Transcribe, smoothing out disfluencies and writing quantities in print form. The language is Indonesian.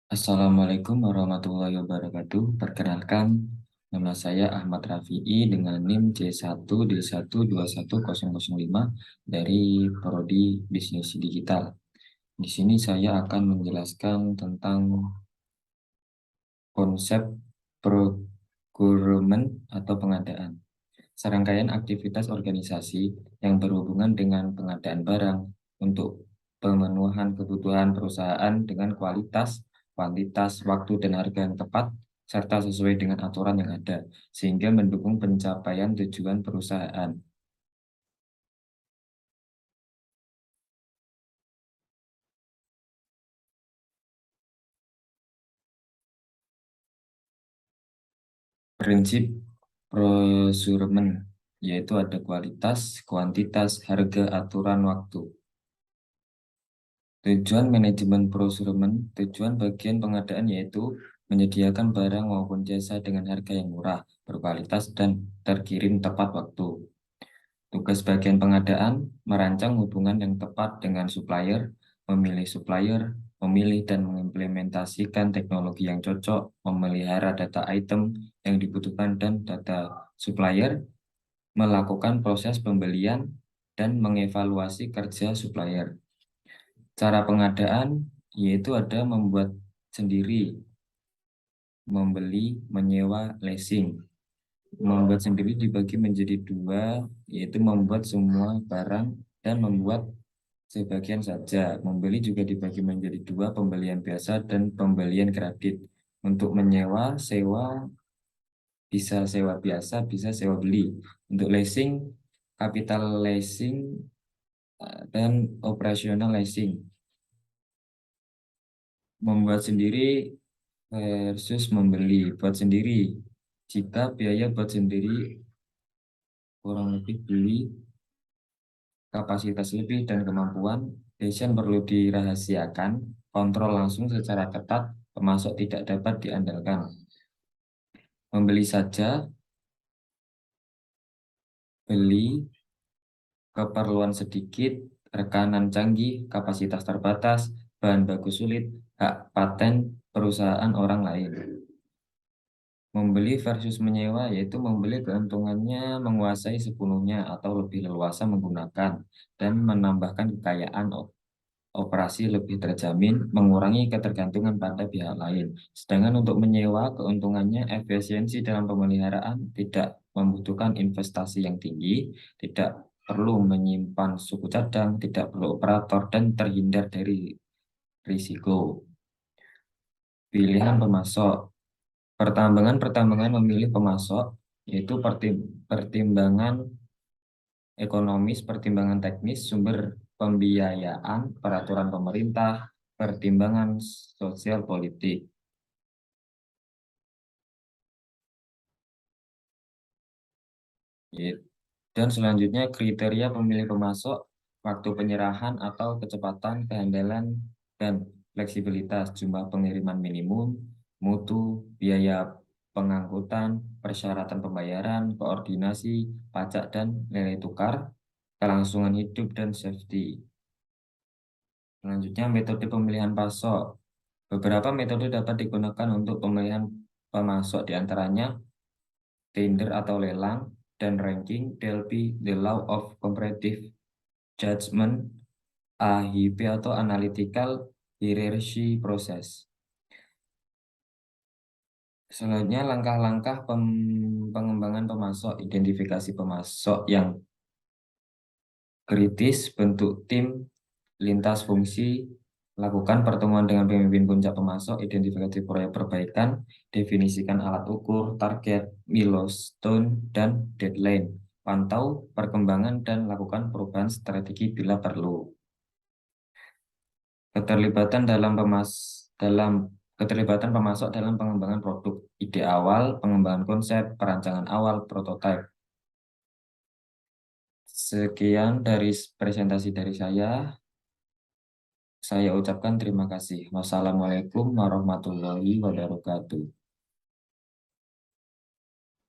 Assalamualaikum warahmatullahi wabarakatuh. Perkenalkan, nama saya Ahmad Rafi'i dengan NIM C1D1210005 dari Prodi Bisnis Digital. Di sini saya akan menjelaskan tentang konsep procurement atau pengadaan. Serangkaian aktivitas organisasi yang berhubungan dengan pengadaan barang untuk pemenuhan kebutuhan perusahaan dengan kualitas, kuantitas, waktu, dan harga yang tepat, serta sesuai dengan aturan yang ada, sehingga mendukung pencapaian tujuan perusahaan. Prinsip procurement yaitu ada kualitas, kuantitas, harga, aturan, waktu. Tujuan manajemen procurement, tujuan bagian pengadaan yaitu menyediakan barang maupun jasa dengan harga yang murah, berkualitas, dan terkirim tepat waktu. Tugas bagian pengadaan, merancang hubungan yang tepat dengan supplier, memilih dan mengimplementasikan teknologi yang cocok, memelihara data item yang dibutuhkan dan data supplier, melakukan proses pembelian, dan mengevaluasi kerja supplier. Cara pengadaan yaitu ada membuat sendiri, membeli, menyewa, leasing. Membuat sendiri dibagi menjadi dua, yaitu membuat semua barang dan membuat sebagian saja. Membeli juga dibagi menjadi dua, pembelian biasa dan pembelian kredit. Untuk menyewa, sewa, bisa sewa biasa, bisa sewa beli. Untuk leasing, capital leasing, dan operational leasing. Membuat sendiri versus membeli. Buat sendiri, jika biaya buat sendiri kurang lebih beli kapasitas lebih dan kemampuan, desain perlu dirahasiakan, kontrol langsung secara ketat, pemasok tidak dapat diandalkan. Membeli saja, beli, keperluan sedikit, rekanan canggih, kapasitas terbatas, bahan baku sulit, hak paten perusahaan orang lain. Membeli versus menyewa yaitu membeli keuntungannya menguasai sepenuhnya atau lebih leluasa menggunakan dan menambahkan kekayaan operasi lebih terjamin, mengurangi ketergantungan pada pihak lain. Sedangkan untuk menyewa keuntungannya efisiensi dalam pemeliharaan, tidak membutuhkan investasi yang tinggi, tidak perlu menyimpan suku cadang, tidak perlu operator dan terhindar dari risiko. Pilihan pemasok. Pertambangan memilih pemasok, yaitu pertimbangan ekonomis, pertimbangan teknis, sumber pembiayaan, peraturan pemerintah, pertimbangan sosial politik. Dan selanjutnya kriteria pemilih pemasok, waktu penyerahan atau kecepatan, kehandalan, dan fleksibilitas, jumlah pengiriman minimum, mutu, biaya pengangkutan, persyaratan pembayaran, koordinasi, pajak dan nilai tukar, kelangsungan hidup dan safety. Selanjutnya metode pemilihan pasok. Beberapa metode dapat digunakan untuk pemilihan pemasok, diantaranya tender atau lelang, dan ranking, DLP, the law of comparative judgment, AHP atau analytical hierarchy process. Selanjutnya langkah-langkah pengembangan pemasok, identifikasi pemasok yang kritis, bentuk tim, lintas fungsi, lakukan pertemuan dengan pemimpin puncak pemasok, identifikasi proyek perbaikan, definisikan alat ukur, target, milestone, dan deadline. Pantau perkembangan dan lakukan perubahan strategi bila perlu. Keterlibatan dalam keterlibatan pemasok dalam pengembangan produk, ide awal, pengembangan konsep, perancangan awal, prototipe. Sekian dari presentasi dari saya. Saya ucapkan terima kasih. Wassalamualaikum warahmatullahi wabarakatuh.